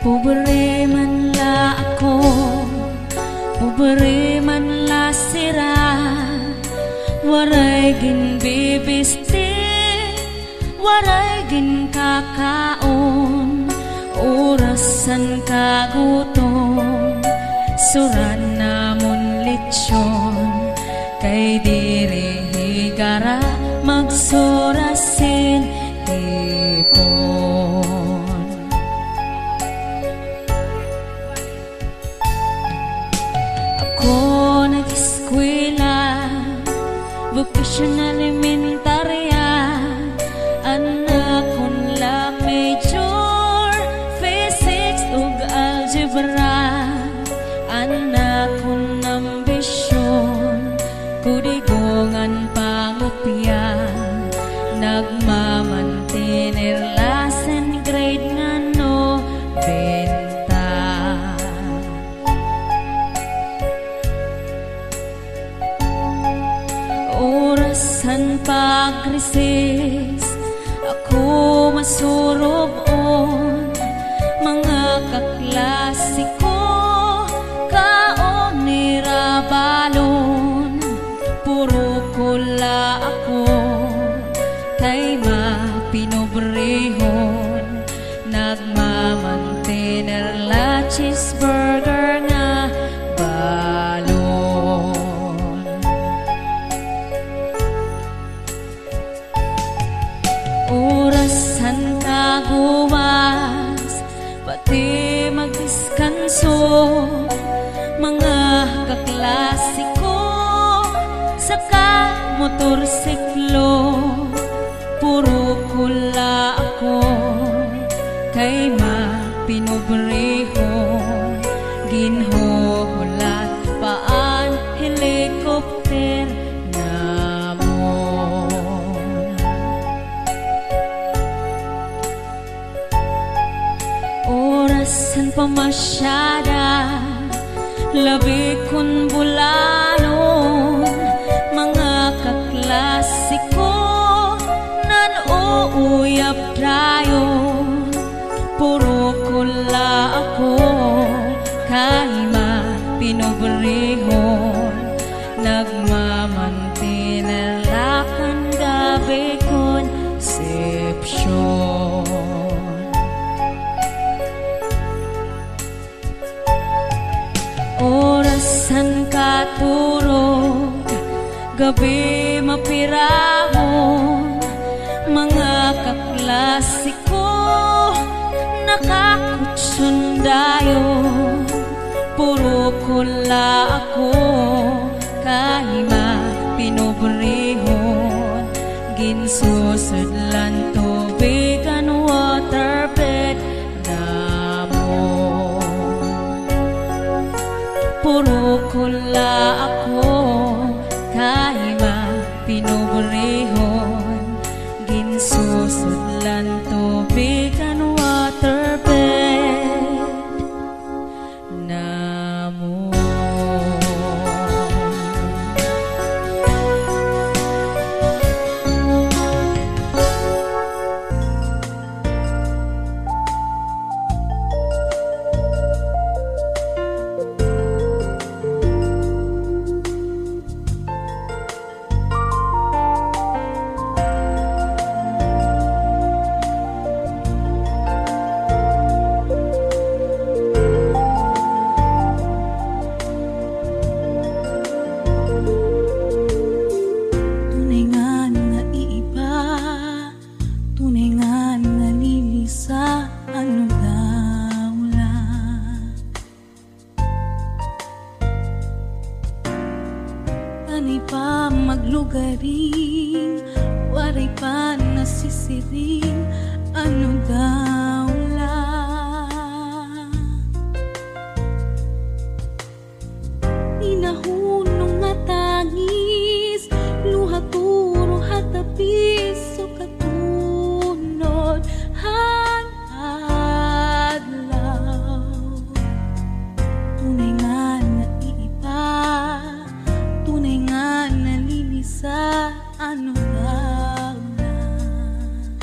Pobre man la ako, pobre man la sira, waray ginbibisti, waray ginkakaon, orasan kagutom, suran namon litsyon, kay diri higara magsurasin hipon. Ako nag-eskwela, vocational elementarya, anak kon la major, physics ug algebra, anak kon ambisyon, kudigongan pangopya, nagmamantinir lasen grade nga no benta. Orasan pag-resis, ako masurobon, mga kaklasiko, kaon nirabalon, puro kula ako, kay mapinobrehon, nagmamantener la cheeseburger nga balon. Orasan kagumas, pati mag-diskanso, mga kaklasiko, saka motorsiklo, puro kula ako, kay mapinobrehon, ginhuhulat paan helikopter namon. Orasan pamasyada, labi kon bulanon, mga kaklasiko, nan-uuyap dayon, puro kula ako, kay mapinobrehon, nagmamantinir lakan gabi conception. Orasan katurog, gabi mapirahon, mga kaklasiko, nakakutsundayon, puro kula ako, kay mapinobrehon, ginsusudlan tubig and waterbed namon. Puro kula ako, kay mapinobrehon, ginsusudlan tubig and waterbed namon. Ani pa maglugaring, waray pa nasisiring, ano daw lang. Inahunong nga tangis, luha turo hatapis, so katunod hadlaw. Tunay nga naiiba, tunay nga nalilisa, ano daw lang.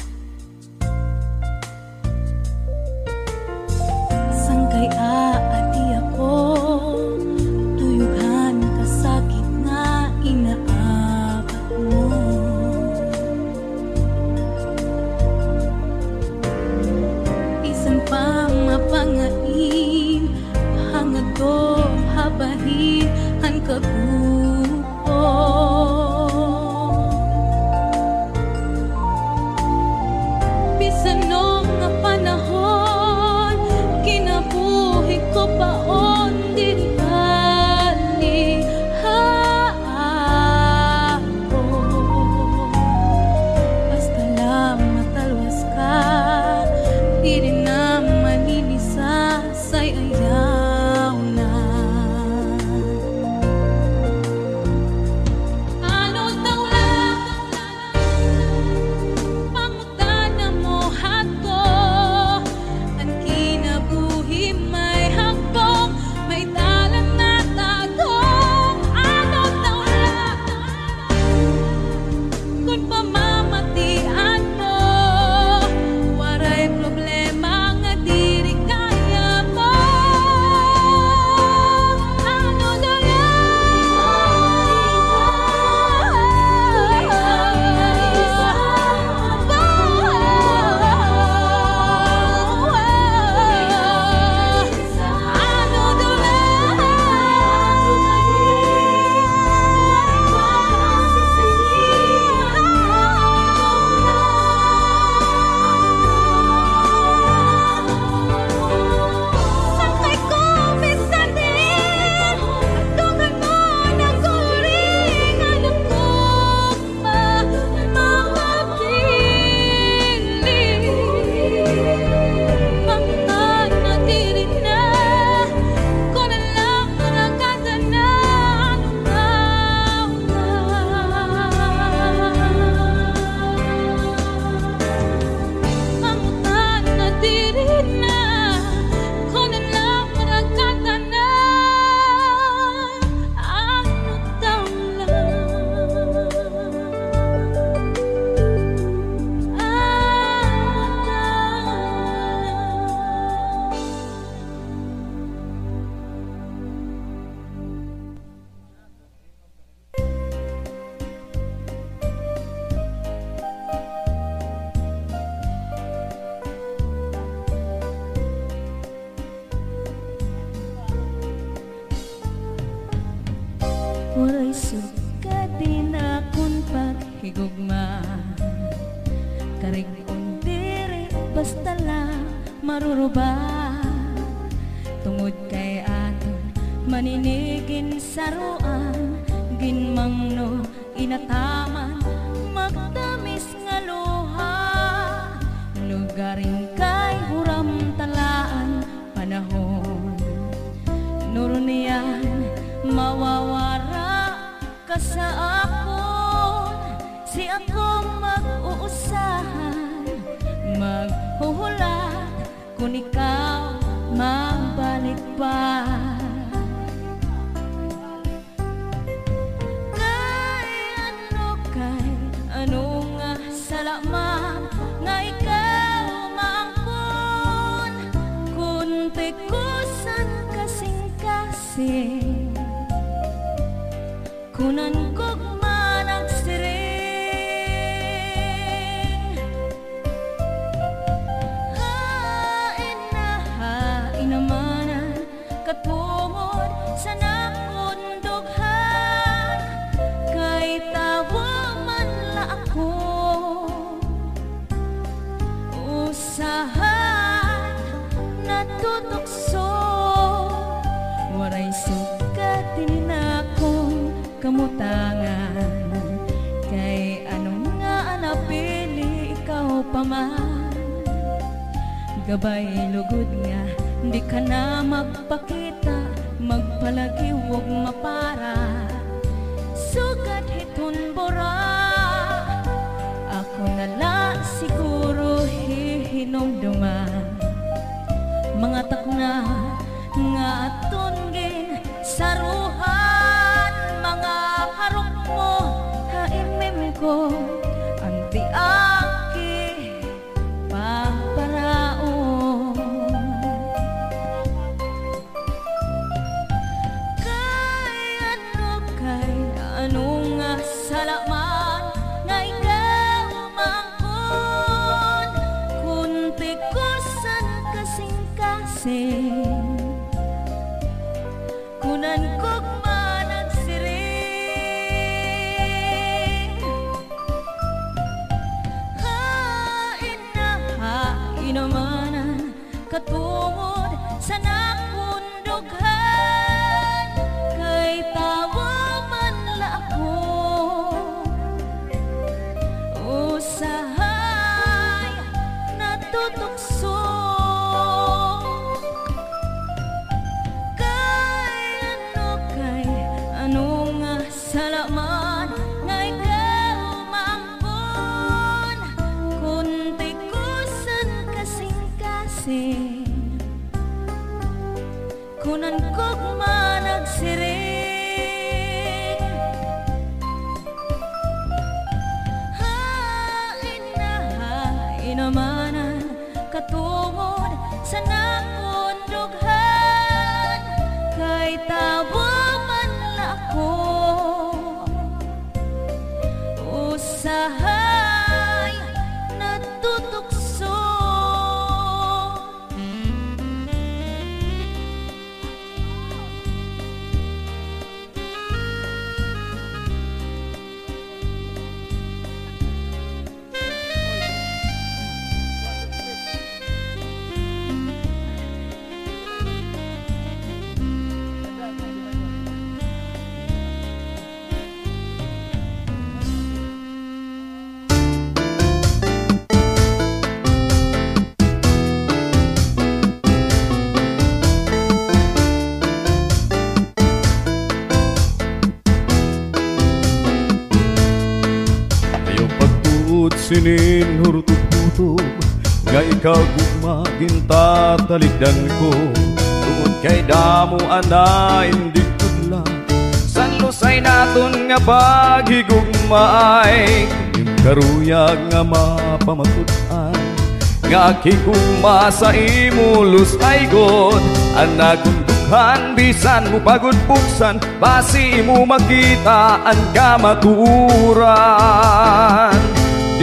Sanong nga panahon, kinabuhi ko paon din bali ako. Basta lang matalwas ka, di rin na maninisasay ayaw na. Ano daw lang pangutana mo hato, ang kinabuhi may hakbong, may dalan na tagong. Ano daw lang kung pamamatian mo, waray problema nga diri kaya mo. Ano daw Sakay ko bisan din, tungan mo na guring, alam kong mamapili. Pangtan na diri na, ko na lang nakata na. Ano daw Pangtan na diri na, ko na lang nakata na. Ano daw Waray suka din akong paghigugma, karig kung diri basta lang maruruba. Tungod kay aton maninigin saruan, ginmangno inataman magtamis nga luha. Lugaring kay huram talaan panahon, nurunian mawawara ka sa akon. Si akong mag-uusahan, maghuhulat kung ikaw magbalik pa. Kay ano nga salamat nga ikaw maangkon, kung tikusan kasing-kasing kunan kog managsiring. Hain namanan katungod sa nakundughan, kay tawa man la ako usahan natutukso. Waray sukat din akong kamutangan, kay anong nga napili ikaw pa man. Gabay lugod nga di ka na magpakita, magpalagiwog mapara. Sugat hiton bora, ako na lang siguro hihinomduman. Mga takna nga atungin saruhan, mga harok mo haimim ko ang tiaki paparaon. Kay ano nga salamat nga ikaw mangkon, katungod sa nakundughan, kay tawa man la ako usahay natutukso. Kay ano nga salamat ngay kaumampon, kunti kusan kasing-kasing kunan kog managsiring. Hain na hain namanan katungod sa nakundughan, kay tawa man la ako usahay natutukso. Sinin hurtog-hutog nga ikaw gumagin tataligdan ko, tungod kay damo ana hindi tudla san lusay naton nga paghigugmaay. Yung karuyag nga mapamatud-an nga kikuma sa imo lusay god, anak kong dughan bisan mo pagod buksan, basi mo makita ang kamaturan.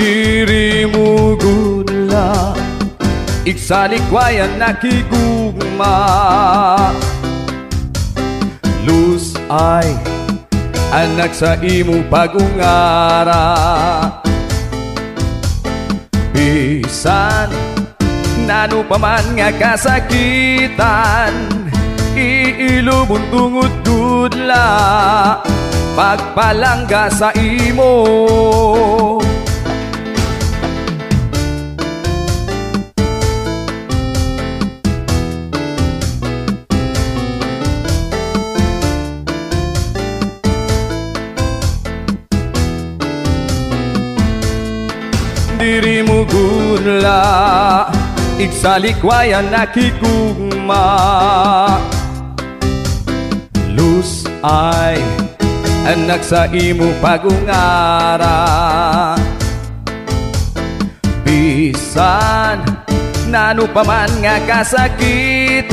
Diri mo gudla iksalikwayan nakigugma, luz ay anak sa imo pagungara. Bisan nano pa man nga kasakitan, iilubon tungod gudla pagpalangga sa imo. Diri mo gudla iksalikwayan nakigugma, luz ay anak sa imo pagungara. Bisan nano pa man nga kasakitan,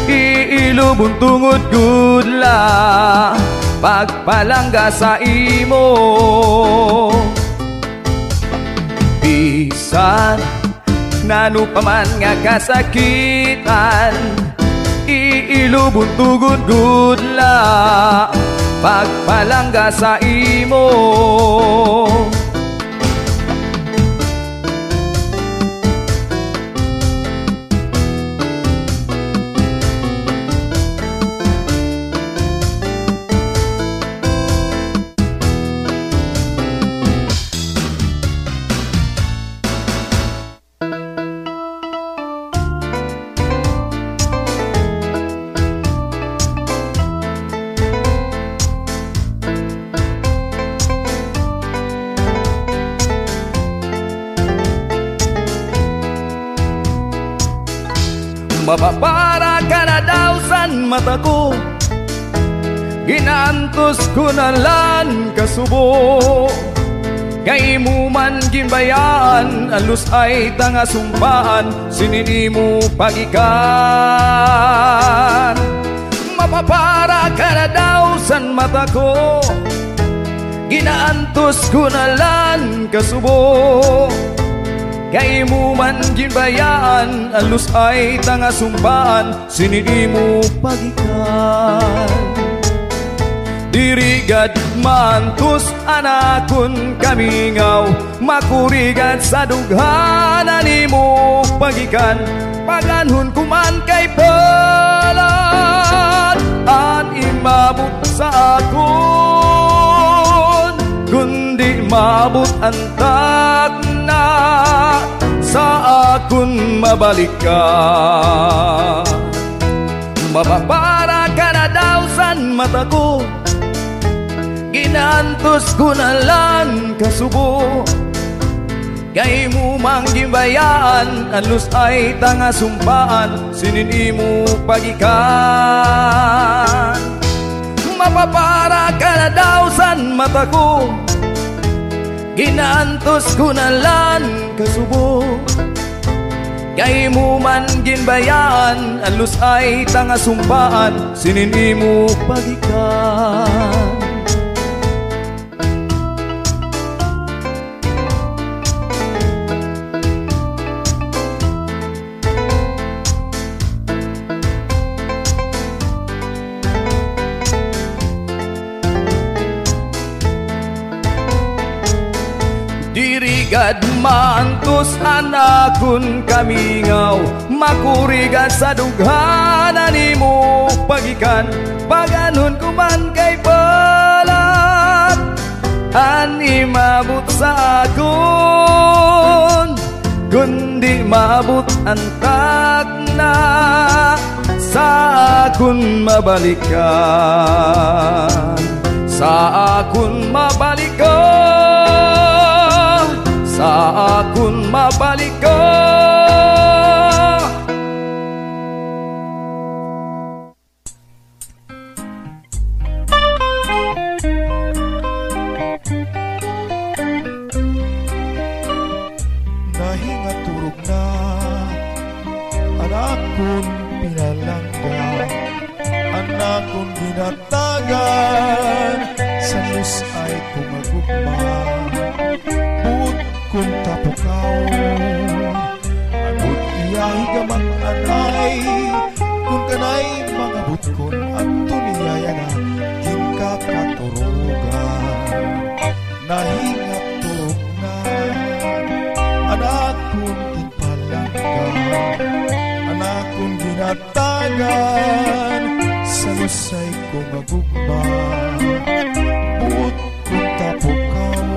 iilubon tungod gudla pagpalangga sa imo. Bisan nano pa man nga kasakitan, iilubon tugod gudla pagpalangga sa imo. Mapapara ka na daw san mata ko, ginantos ko na lan kasubo. Kay mo man ginbayaan, alus ay tanga sumpaan, sinini mo pagikan. Mapapara ka na daw san mata ko, ginaantos ko na lan kasubo. Kay mo man ginbayaan, alus ay tanga sumpaan, sinini mo pagikan. Dirigad mantus anakon kamingaw, makurigad sa dughanan ni mo pagikan, paganhon kuman kay pelat at imabot sa akon, kundi mabot ang tagna sa akon mabalik ka. Mababara ka na daw san mata ko, ginantos ko na lang kasubo. Kay mo manggibayaan, anlos ay tanga sumpaan, sinini mo pagikan. Mapapara ka na daw san mata ko, ginantos ko na lang kasubo. Kay mo man ginbayaan, anlos ay tanga sumpaan, sinini mo pagikan. Dirigad maantos anakon kamingaw, makurigad sa dughanan nimo pagikan, paganon kuman kay balat ani mabot sa akon, kundi mabot ang tagna sa akon mabalikan, sa akon mabalikan, sa akon mabalik ka. Nahingaturog na anak kong pinalangga, anak kong binatagan, sa Diyos ay kumagugma. Kung tapukaw, agud iyahi gamang anay, kung kanay mga butkon at tuniyaya na ginkakaturugan. Nahingat turog na anak kong ginpalangga, anak kong ginatagan, sa lusay kong magugma. Buot kung tapukaw,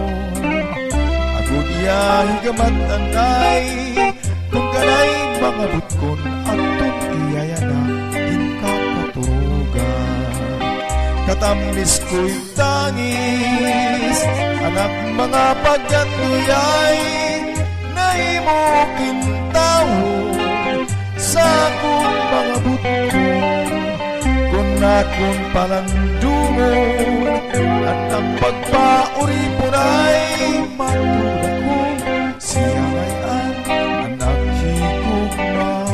iyahi gamat anay, kung kanay mga butkon at tuniyaya na ginkakaturugan. Katamis ko'y tangis, anak mga pagkatuyay, na imo kintawon sa akong mga butkon. Kung akong palandungon, at ang pagpauripon ay matulad ko, siya ngayon anak higugmaon.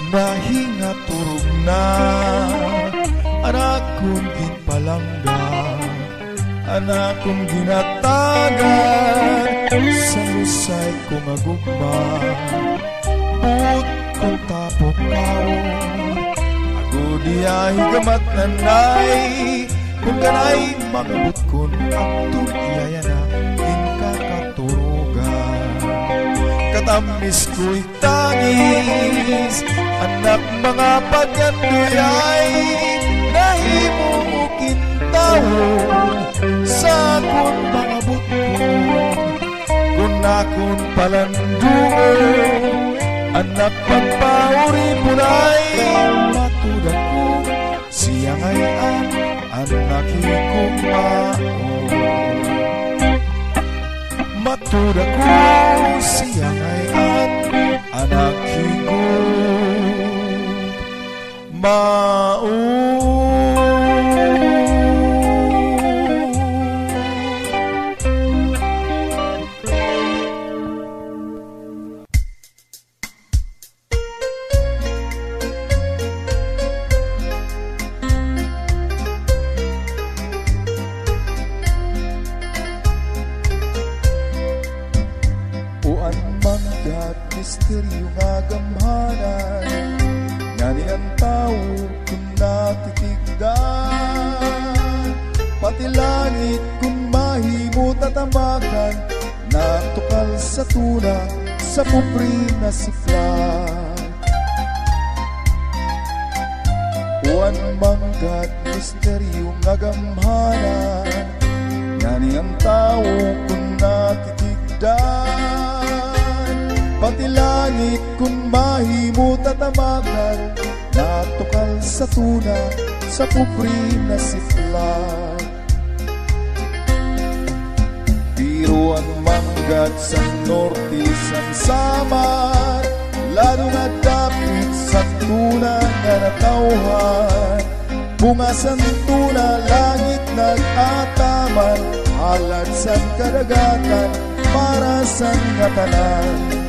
Nahingaturog na anak kong ginpalangga, anak kong ginatagan, sa lusay kong agugma. Buot kong tapukaw, agud iyahi gamat nanay, kung kanay mga butkon at tuniyaya na ginkakaturugan. Katamis ko'y tangis, anak mga pagkatuyay, nahimo mo kintawon sa akong mga butkon. Kung akong palandungon, anak pagpauripon ay matulad ko, siya ngayon anak higugmaon. Matulad ko, siya ngayon anak higugmaon. agamhanan, nga ni ang tao kung natitigdan, pati langit kung mahimo tatamakan, natukal sa tuna sa pupri na siflan. Uwan manggat misteryong agamhanan, nga ni ang tao kung natitigdan, pati langit kung mahimo tatamakan, natukal sa tuna sa pupri na siflan. Pero ang manggat sa norte sang samar, lalo nga dapit sa tuna nga natauhan, bunga sang tuna langit nag-ataman, halad sang kadagatan para sang ngatanan.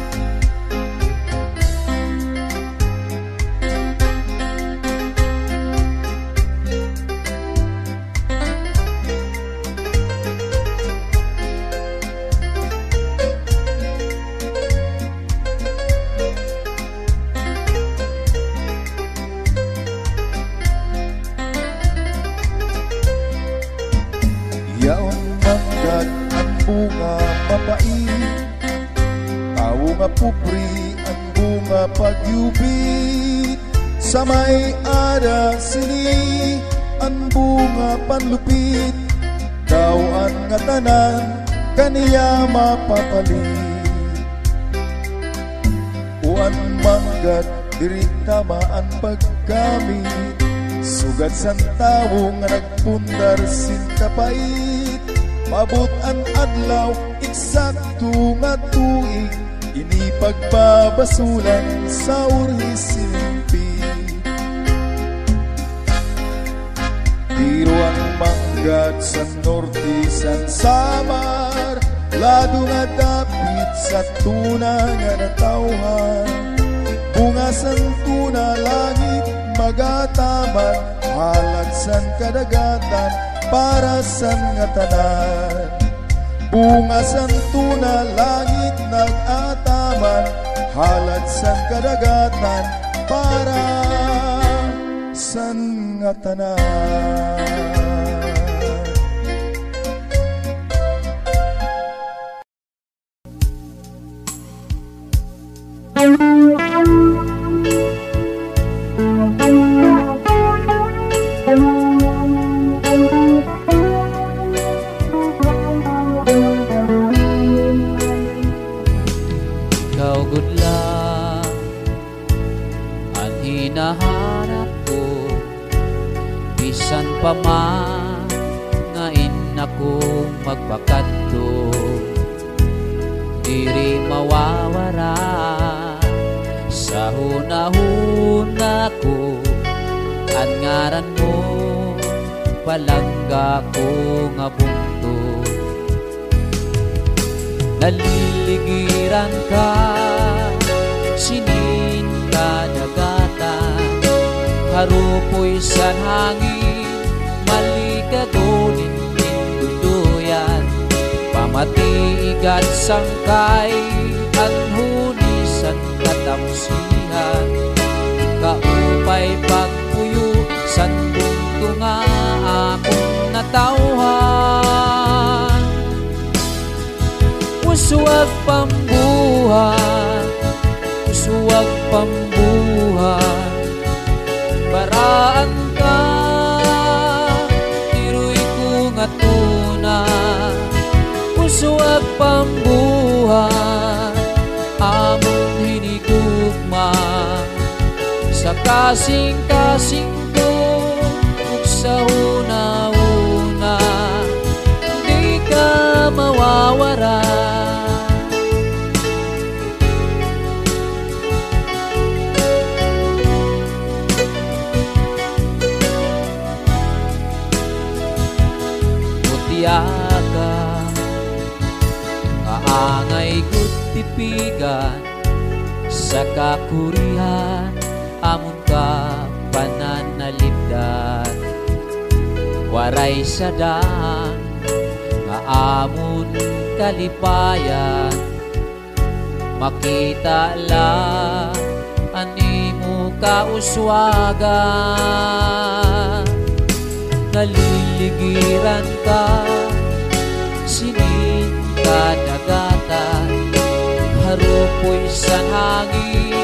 Yaon manggat ang bunga mapait, tao nga pupri ang bunga pagyubit, sa may ada sini ang bunga panlupit, daw ang nga tanan kaniya mapapalit. Uan manggat diri tama ang paggamit, sugat sang tawo nga nagpundar sin kapait, mabot ang adlaw eksakto nga tuig, ini pagbabasulan sa urhisimpi. Pero ang manggat sa norte san samar, lado nga dapit sa tuna nga natauhan, bunga sang tuna langit magataman, halad san kadagatan para san nga tanan. Bunga sang tuna langit nag-ataman, halad san kadagatan para san nga tanan. Ikaw good luck ang hinahanap ko, bisan pa man ngain akong magpakadto, diri mawawara sa hunahuna ko, at ngaran mo palangga ko nga bungto. Naliligiran ka, sinin kadagatan, harupoy sa hangin, malikagunin tinduduyan, pamatiigat sangkay, anhunisan katamsihan, kaupay pagpuyo, sandong tunga akong natauhan. Usuwag pambuhan, usuwag pambuhan, baraan ka, tiruy ko nga tuna. Usuwag pambuhan, among hinigugma, sa kasing-kasing ko, ug sa una-una, di ka mawawara. Mutiaga, kaangay gud tipigan, sa kakurihan, amon ka pananalipdan, waray sadaan, nga amon kalipayan, makita lang kauswagan. Naliligiran ka, sinin kadagatan, harupoy sa hangin,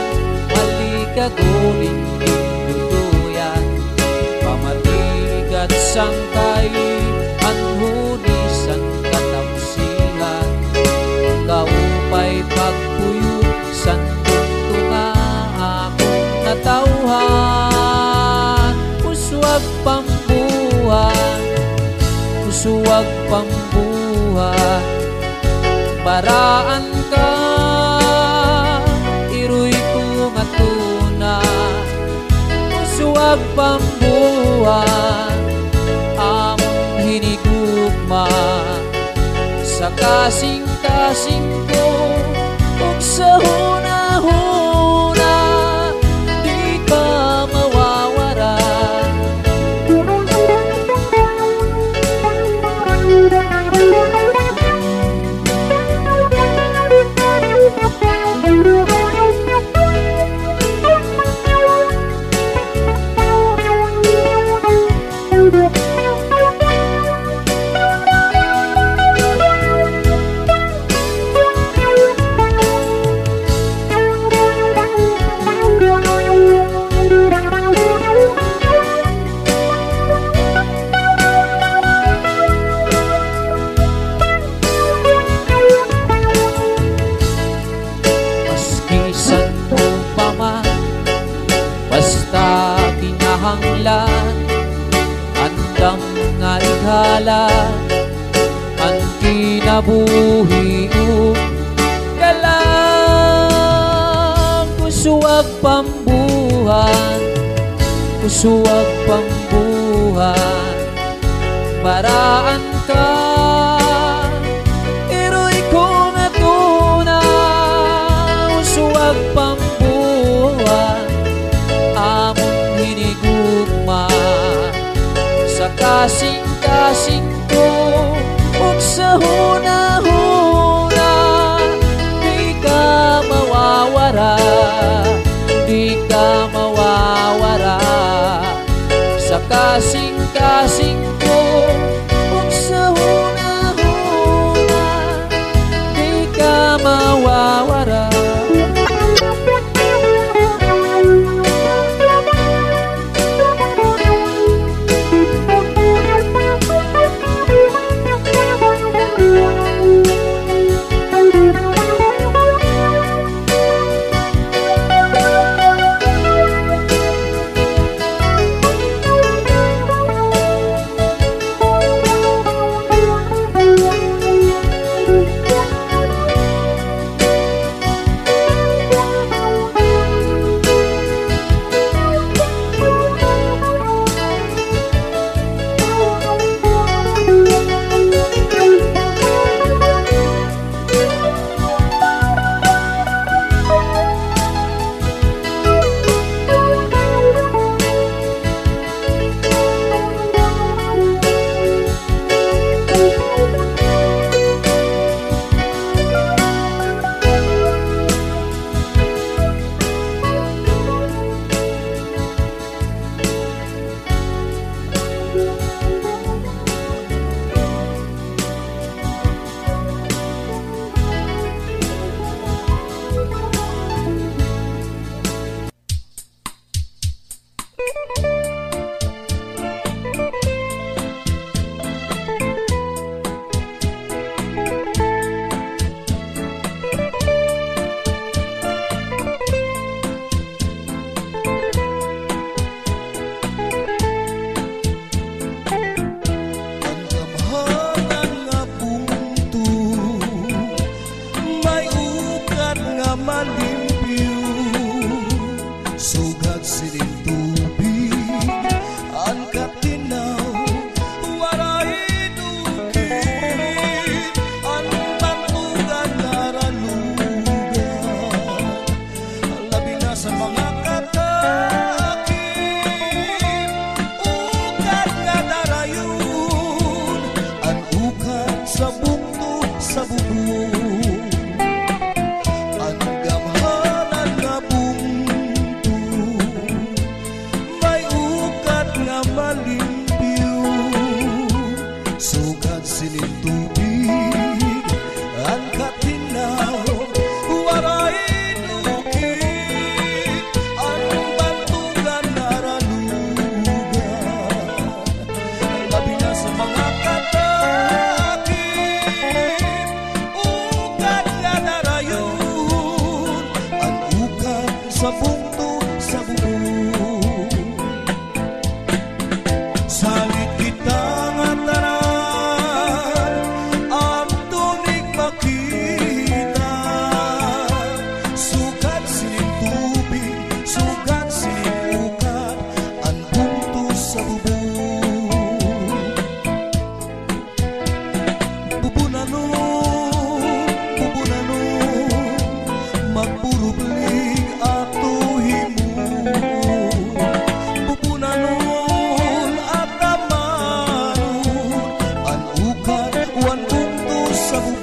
malikagunin duduyan, pamatigat sangkay, anhunisan katapsihan, kaupay pagpuyot, santunto nga akong natauhan. Uswag pambuhan, uswag pambuhan, baraan ka, iruy ko nga tuna. Uswag pambuhan, among hinigugma, sa kasing-kasing ko, ug sa huna-huna, di ka mawawara. Andam nga ikhalan, ang kinabuhi galang. Uswag pambuhan, uswag pambuhan, baraan ka, iroy ko nga tuna. Uswag pambuhan, among hinigugma, sa kasing-kasing ko, ug sa huna-huna, di ka mawawara, di ka mawawara. Sa kasing-kasing ko, ug sa huna-huna, di ka mawawara. sa bungto sa bubong. Salit kita nga tanan, ang tunig makita. Sugat sining tubig, sugat sining ukat, ang bungto sa bubong. Magpurubling ato himuon. Pupunanon at tamanon, ang ukat wan bungto sa bubong.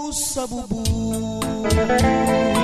Sa bubong.